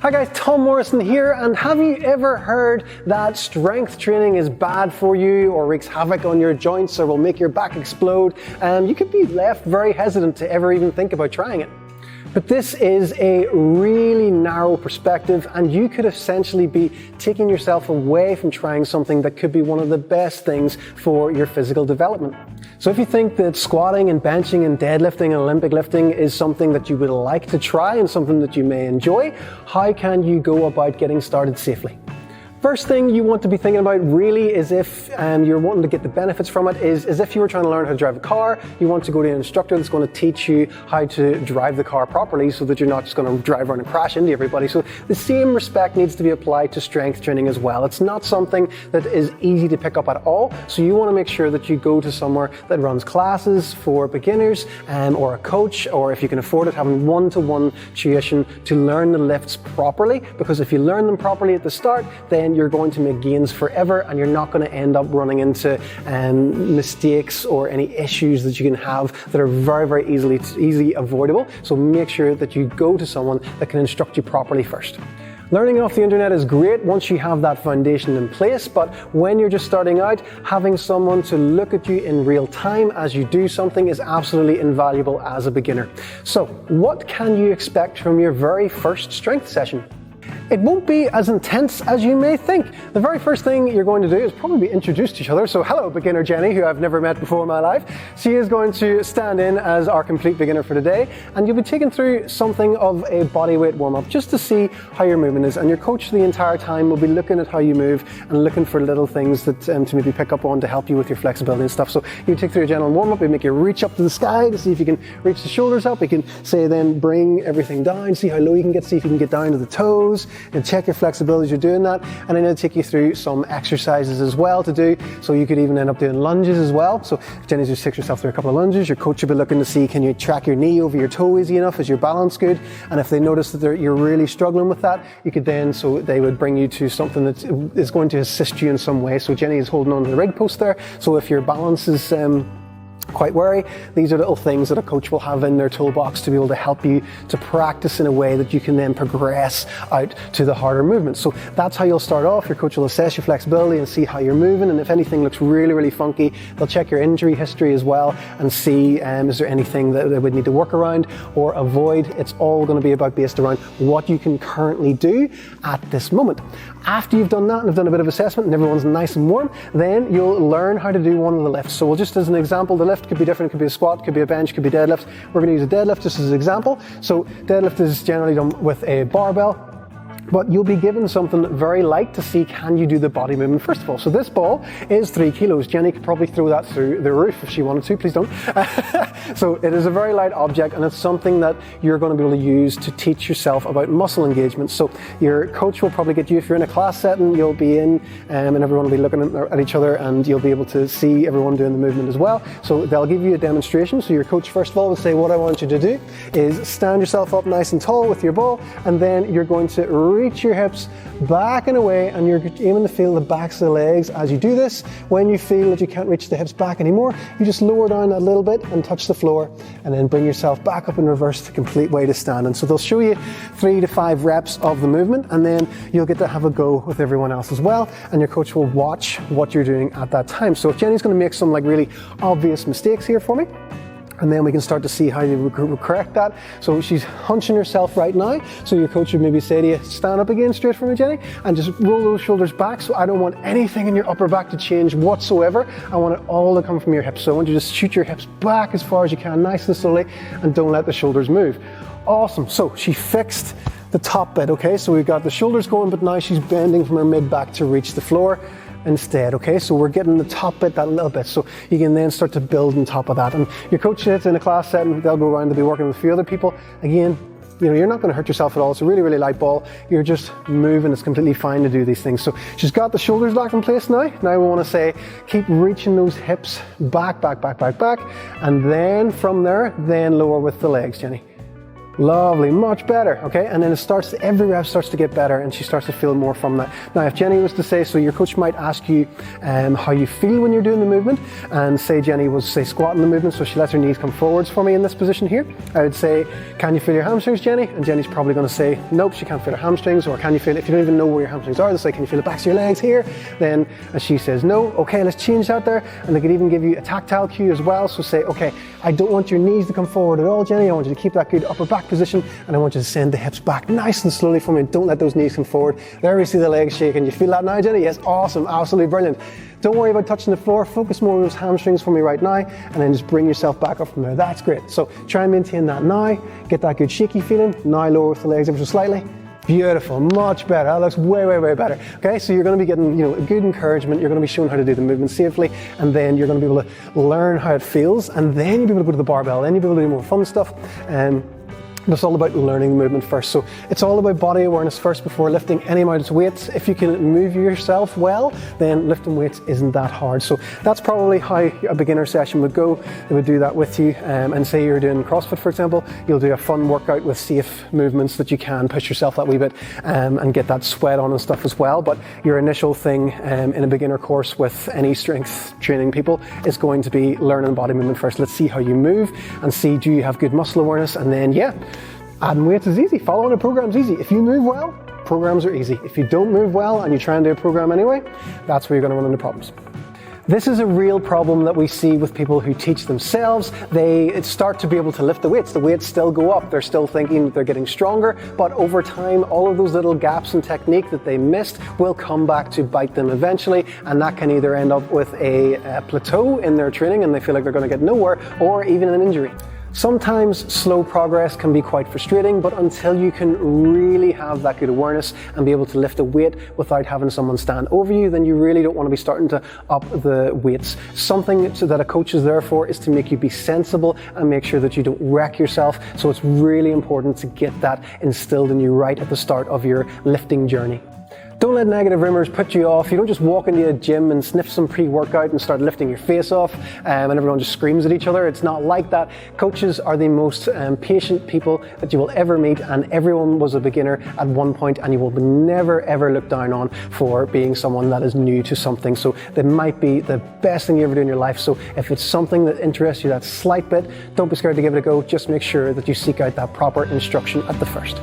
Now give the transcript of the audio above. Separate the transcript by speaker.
Speaker 1: Hi guys, Tom Morrison here, and have you ever heard that strength training is bad for you or wreaks havoc on your joints or will make your back explode? You could be left very hesitant to ever even think about trying it. But this is a really narrow perspective, and you could essentially be taking yourself away from trying something that could be one of the best things for your physical development. So if you think that squatting and benching and deadlifting and Olympic lifting is something that you would like to try and something that you may enjoy, how can you go about getting started safely? First thing you want to be thinking about really is if you're wanting to get the benefits from it is if you were trying to learn how to drive a car, you want to go to an instructor that's going to teach you how to drive the car properly so that you're not just going to drive around and crash into everybody. So the same respect needs to be applied to strength training as well. It's not something that is easy to pick up at all. So you want to make sure that you go to somewhere that runs classes for beginners or a coach, or if you can afford it, having one-to-one tuition to learn the lifts properly, because if you learn them properly at the start, then you're going to make gains forever and you're not going to end up running into mistakes or any issues that you can have that are very, very easily avoidable. So make sure that you go to someone that can instruct you properly first. Learning off the internet is great once you have that foundation in place, but when you're just starting out, having someone to look at you in real time as you do something is absolutely invaluable as a beginner. So what can you expect from your very first strength session? It won't be as intense as you may think. The very first thing you're going to do is probably be introduced to each other. So hello, beginner Jenny, who I've never met before in my life. She is going to stand in as our complete beginner for today, and you'll be taken through something of a bodyweight warm-up just to see how your movement is. And your coach the entire time will be looking at how you move and looking for little things that to maybe pick up on to help you with your flexibility and stuff. So you take through a general warm-up, we make you reach up to the sky to see if you can reach the shoulders up. You can say then bring everything down, see how low you can get, see if you can get down to the toes, and check your flexibility as you're doing that. And then I'll take you through some exercises as well to do. So you could even end up doing lunges as well. So if Jenny just takes yourself through a couple of lunges, your coach will be looking to see, can you track your knee over your toe easy enough? Is your balance good? And if they notice that you're really struggling with that, you could then, so they would bring you to something that is going to assist you in some way. So Jenny is holding on to the rig post there. So if your balance is quite wary, these are little things that a coach will have in their toolbox to be able to help you to practice in a way that you can then progress out to the harder movements. So that's how you'll start off. Your coach will assess your flexibility and see how you're moving, and if anything looks really, really funky, they'll check your injury history as well and see is there anything that they would need to work around or avoid. It's all going to be based around what you can currently do at this moment. After you've done that and have done a bit of assessment and everyone's nice and warm, then you'll learn how to do one of the lifts. So we'll just, as an example, the lift could be different. It could be a squat, could be a bench, could be deadlift. We're going to use a deadlift just as an example. So deadlift is generally done with a barbell, but you'll be given something very light to see, can you do the body movement first of all. So this ball is 3 kilos. Jenny could probably throw that through the roof if she wanted to, please don't. So it is a very light object, and it's something that you're going to be able to use to teach yourself about muscle engagement. So your coach will probably get you, if you're in a class setting, you'll be in and everyone will be looking at each other, and you'll be able to see everyone doing the movement as well. So they'll give you a demonstration. So your coach first of all will say, what I want you to do is stand yourself up nice and tall with your ball, and then you're going to reach your hips back and away, and you're aiming to feel the backs of the legs as you do this. When you feel that you can't reach the hips back anymore, you just lower down a little bit and touch the floor, and then bring yourself back up in reverse to complete weighted standing. So they'll show you 3 to 5 reps of the movement, and then you'll get to have a go with everyone else as well, and your coach will watch what you're doing at that time. So if Jenny's going to make some really obvious mistakes here for me, and then we can start to see how you correct that. So she's hunching herself right now. So your coach would maybe say to you, stand up again straight for me, Jenny, and just roll those shoulders back. So I don't want anything in your upper back to change whatsoever. I want it all to come from your hips. So I want you to just shoot your hips back as far as you can, nice and slowly, and don't let the shoulders move. Awesome. So she fixed the top bit, okay? So we've got the shoulders going, but now she's bending from her mid back to reach the floor instead, okay? So we're getting the top bit that little bit, so you can then start to build on top of that. And your coach sits in a class setting, they'll go around, they'll be working with a few other people. Again, you're not going to hurt yourself at all. It's a really, really light ball. You're just moving. It's completely fine to do these things. So she's got the shoulders locked in place now. Now we want to say, keep reaching those hips back, back, back, back, back. And then from there, then lower with the legs, Jenny. Lovely, much better, okay? And then every rep starts to get better and she starts to feel more from that. Now, if Jenny was to say, so your coach might ask you how you feel when you're doing the movement, and say Jenny was, say, squatting the movement, so she lets her knees come forwards for me in this position here. I would say, can you feel your hamstrings, Jenny? And Jenny's probably gonna say, nope, she can't feel her hamstrings, or can you feel, if you don't even know where your hamstrings are, they'll say, can you feel the backs of your legs here? Then, and she says, no, okay, let's change that there. And they could even give you a tactile cue as well, so say, okay, I don't want your knees to come forward at all, Jenny, I want you to keep that good upper back position, and I want you to send the hips back nice and slowly for me. Don't let those knees come forward. There we see the legs shaking. You feel that now, Jenny? Yes, awesome, absolutely brilliant. Don't worry about touching the floor. Focus more on those hamstrings for me right now, and then just bring yourself back up from there. That's great. So try and maintain that now. Get that good shaky feeling. Now lower with the legs ever so slightly. Beautiful, much better. That looks way, way, way better. Okay, so you're going to be getting, good encouragement. You're going to be shown how to do the movement safely, and then you're going to be able to learn how it feels, and then you'll be able to go to the barbell. Then you'll be able to do more fun stuff. It's all about learning the movement first. So it's all about body awareness first before lifting any amount of weights. If you can move yourself well, then lifting weights isn't that hard. So that's probably how a beginner session would go. They would do that with you, and say you're doing CrossFit, for example, you'll do a fun workout with safe movements that you can push yourself that wee bit and get that sweat on and stuff as well. But your initial thing in a beginner course with any strength training people is going to be learning body movement first. Let's see how you move and see, do you have good muscle awareness? And then, adding weights is easy. Following a program is easy. If you move well, programs are easy. If you don't move well and you try and do a program anyway, that's where you're going to run into problems. This is a real problem that we see with people who teach themselves. They start to be able to lift the weights still go up. They're still thinking they're getting stronger, but over time, all of those little gaps in technique that they missed will come back to bite them eventually, and that can either end up with a plateau in their training and they feel like they're going to get nowhere, or even an injury. Sometimes slow progress can be quite frustrating, but until you can really have that good awareness and be able to lift a weight without having someone stand over you, then you really don't want to be starting to up the weights. Something that a coach is there for is to make you be sensible and make sure that you don't wreck yourself. So it's really important to get that instilled in you right at the start of your lifting journey. Don't let negative rumors put you off. You don't just walk into a gym and sniff some pre-workout and start lifting your face off and everyone just screams at each other. It's not like that. Coaches are the most patient people that you will ever meet, and everyone was a beginner at one point, and you will never ever look down on for being someone that is new to something. So that might be the best thing you ever do in your life. So if it's something that interests you that slight bit, don't be scared to give it a go. Just make sure that you seek out that proper instruction at the first.